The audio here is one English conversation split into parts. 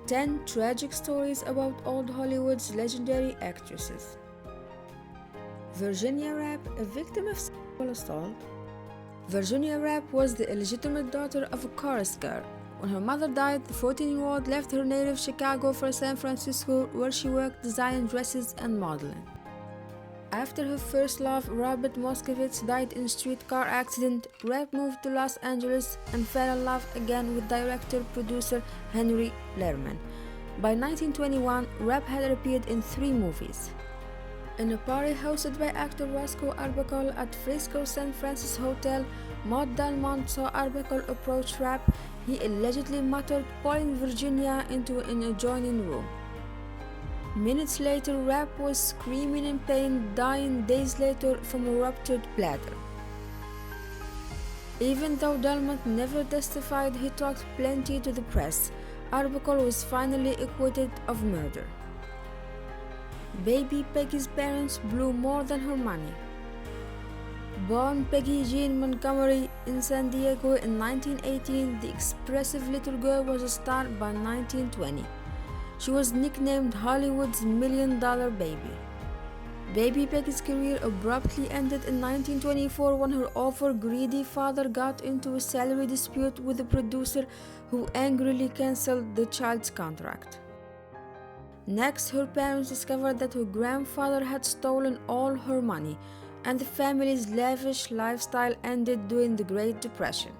10 tragic stories about old Hollywood's legendary actresses. Virginia Rapp, a victim of sexual assault. Virginia Rapp was the illegitimate daughter of a chorus girl. When her mother died, the 14-year-old left her native Chicago for San Francisco, where she worked designing dresses and modeling. After her first love, Robert Moskowitz, died in a streetcar accident, Rapp moved to Los Angeles and fell in love again with director-producer Henry Lerman. By 1921, Rapp had appeared in 3 movies. In a party hosted by actor Roscoe Arbuckle at Frisco's San Francisco Hotel, Maud Delmont saw Arbuckle approach Rapp. He allegedly muttered, pulling Virginia into an adjoining room. Minutes later, Rapp was screaming in pain, dying days later from a ruptured bladder. Even though Delmont never testified, he talked plenty to the press. Arbuckle was finally acquitted of murder. Baby Peggy's parents blew more than her money. Born Peggy Jean Montgomery in San Diego in 1918, the expressive little girl was a star by 1920. She was nicknamed Hollywood's $1 million baby. Baby Peggy's career abruptly ended in 1924 when her over-greedy father got into a salary dispute with the producer, who angrily canceled the child's contract. Next, her parents discovered that her grandfather had stolen all her money, and the family's lavish lifestyle ended during the Great Depression.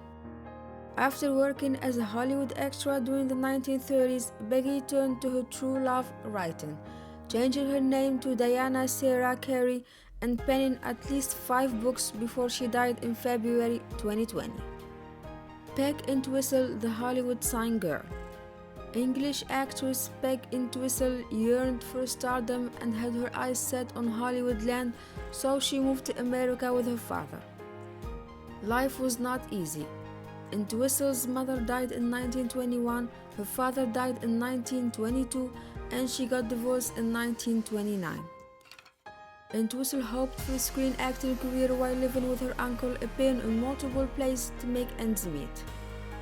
After working as a Hollywood extra during the 1930s, Peggy turned to her true love, writing, changing her name to Diana Sarah Carey and penning at least 5 books before she died in February 2020. Peg Entwistle, the Hollywood sign girl. English actress Peg Entwistle yearned for stardom and had her eyes set on Hollywood land, so she moved to America with her father. Life was not easy. Entwistle's mother died in 1921, her father died in 1922, and she got divorced in 1929. Entwistle hoped for a screen acting career while living with her uncle, appearing in multiple plays to make ends meet.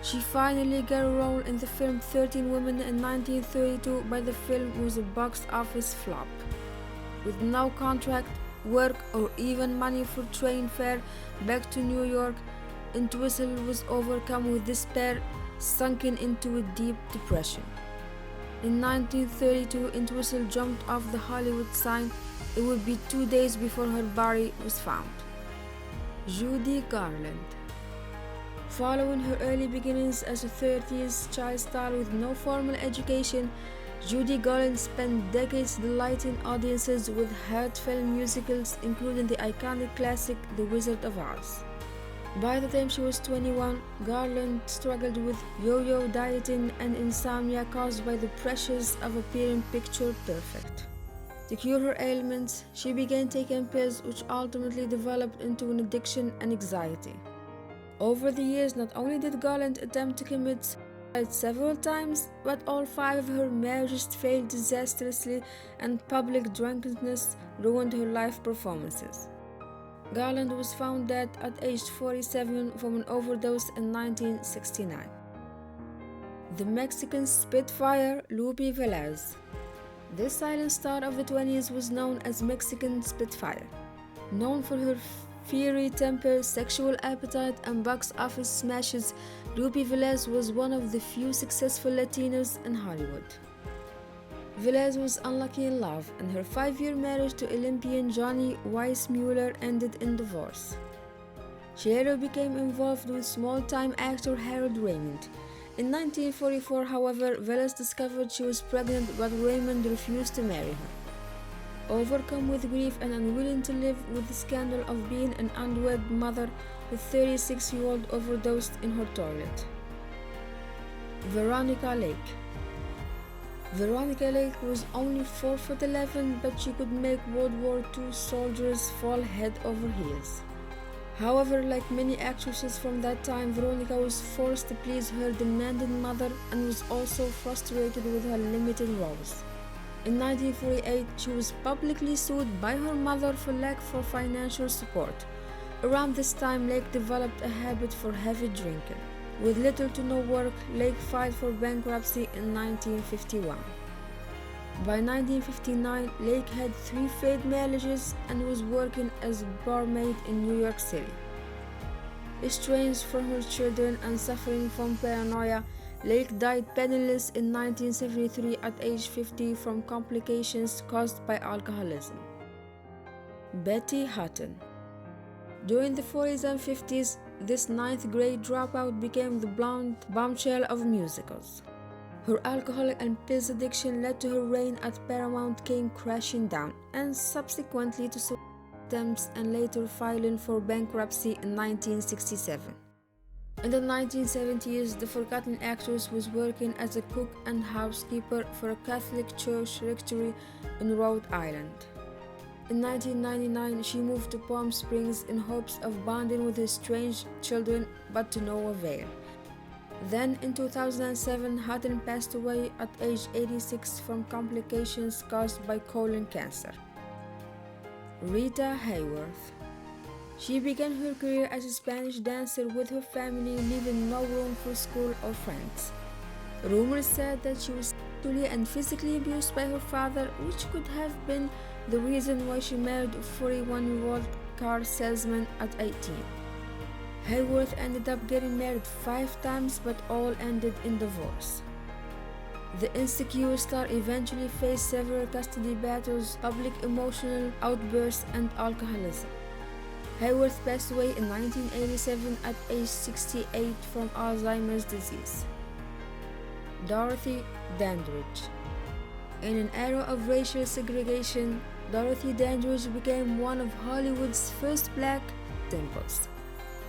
She finally got a role in the film 13 Women in 1932, but the film was a box office flop. With no contract, work, or even money for train fare back to New York, Entwistle was overcome with despair, sunken into a deep depression. In 1932, Entwistle jumped off the Hollywood sign. It would be 2 days before her body was found. Judy Garland. Following her early beginnings as a 30s child star with no formal education, Judy Garland spent decades delighting audiences with heartfelt musicals, including the iconic classic The Wizard of Oz. By the time she was 21, Garland struggled with yo-yo dieting and insomnia caused by the pressures of appearing picture perfect. To cure her ailments, she began taking pills, which ultimately developed into an addiction and anxiety. Over the years, not only did Garland attempt to commit suicide several times, but all 5 of her marriages failed disastrously, and public drunkenness ruined her live performances. Garland was found dead at age 47 from an overdose in 1969. The Mexican Spitfire, Lupe Velez. This silent star of the 20s was known as Mexican Spitfire. Known for her fiery temper, sexual appetite, and box office smashes, Lupe Velez was one of the few successful Latinos in Hollywood. Velez was unlucky in love, and her 5-year marriage to Olympian Johnny Weissmuller ended in divorce. She later became involved with small-time actor Harold Raymond. In 1944, however, Velez discovered she was pregnant, but Raymond refused to marry her. Overcome with grief and unwilling to live with the scandal of being an unwed mother, the 36-year-old overdosed in her toilet. Veronica Lake. Veronica Lake was only 4'11", but she could make World War II soldiers fall head over heels. However, like many actresses from that time, Veronica was forced to please her demanding mother and was also frustrated with her limited roles. In 1948, she was publicly sued by her mother for lack of financial support. Around this time, Lake developed a habit for heavy drinking. With little to no work, Lake filed for bankruptcy in 1951. By 1959, Lake had 3 failed marriages and was working as a barmaid in New York City. Estranged from her children and suffering from paranoia, Lake died penniless in 1973 at age 50 from complications caused by alcoholism. Betty Hutton. During the 40s and 50s, this 9th grade dropout became the blonde bombshell of musicals. Her alcohol and pills addiction led to her reign at Paramount came crashing down, and subsequently to suicide attempts and later filing for bankruptcy in 1967. In the 1970s, the forgotten actress was working as a cook and housekeeper for a Catholic church rectory in Rhode Island. In 1999, she moved to Palm Springs in hopes of bonding with her strange children, but to no avail. Then, in 2007, Hutton passed away at age 86 from complications caused by colon cancer. Rita Hayworth. She began her career as a Spanish dancer with her family, leaving no room for school or friends. Rumors said that she was sexually and physically abused by her father, which could have been the reason why she married a 41-year-old car salesman at 18. Hayworth ended up getting married 5 times, but all ended in divorce. The insecure star eventually faced several custody battles, public emotional outbursts, and alcoholism. Hayworth passed away in 1987 at age 68 from Alzheimer's disease. Dorothy Dandridge. In an era of racial segregation, Dorothy Dandridge became one of Hollywood's first black symbols.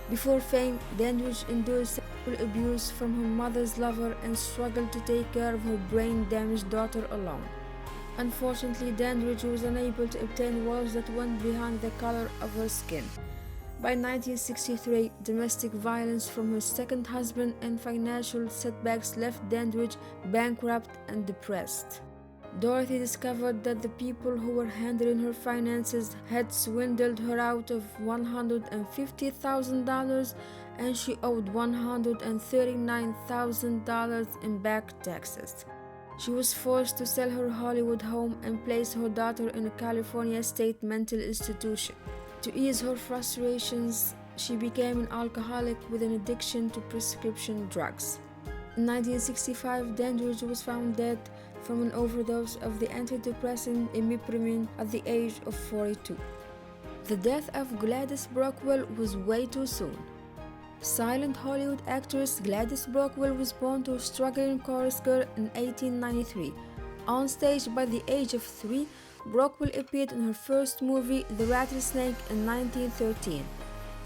Before fame, Dandridge endured sexual abuse from her mother's lover and struggled to take care of her brain-damaged daughter alone. Unfortunately, Dandridge was unable to obtain roles that went beyond the color of her skin. By 1963, domestic violence from her second husband and financial setbacks left Dandridge bankrupt and depressed. Dorothy discovered that the people who were handling her finances had swindled her out of $150,000, and she owed $139,000 in back taxes. She was forced to sell her Hollywood home and place her daughter in a California state mental institution. To ease her frustrations, she became an alcoholic with an addiction to prescription drugs. In 1965, Dandridge was found dead from an overdose of the antidepressant imipramine at the age of 42. The death of Gladys Brockwell was way too soon. Silent Hollywood actress Gladys Brockwell was born to a struggling chorus girl in 1893. On stage by the age of 3, Brockwell appeared in her first movie, The Rattlesnake, in 1913.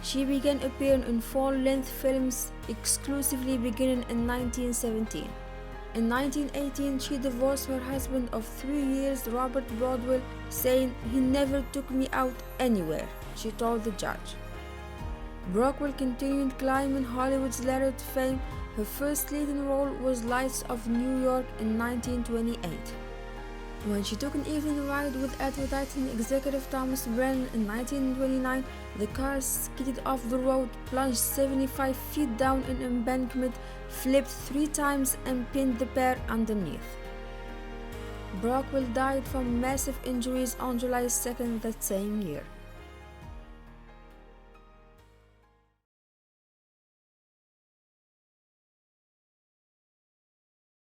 She began appearing in full-length films exclusively beginning in 1917. In 1918, she divorced her husband of 3 years, Robert Broadwell, saying, "He never took me out anywhere," she told the judge. Brockwell continued climbing Hollywood's ladder to fame. Her first leading role was Lights of New York in 1928. When she took an evening ride with advertising executive Thomas Brennan in 1929, the car skidded off the road, plunged 75 feet down an embankment, flipped 3 times, and pinned the pair underneath. Brockwell died from massive injuries on July 2nd that same year.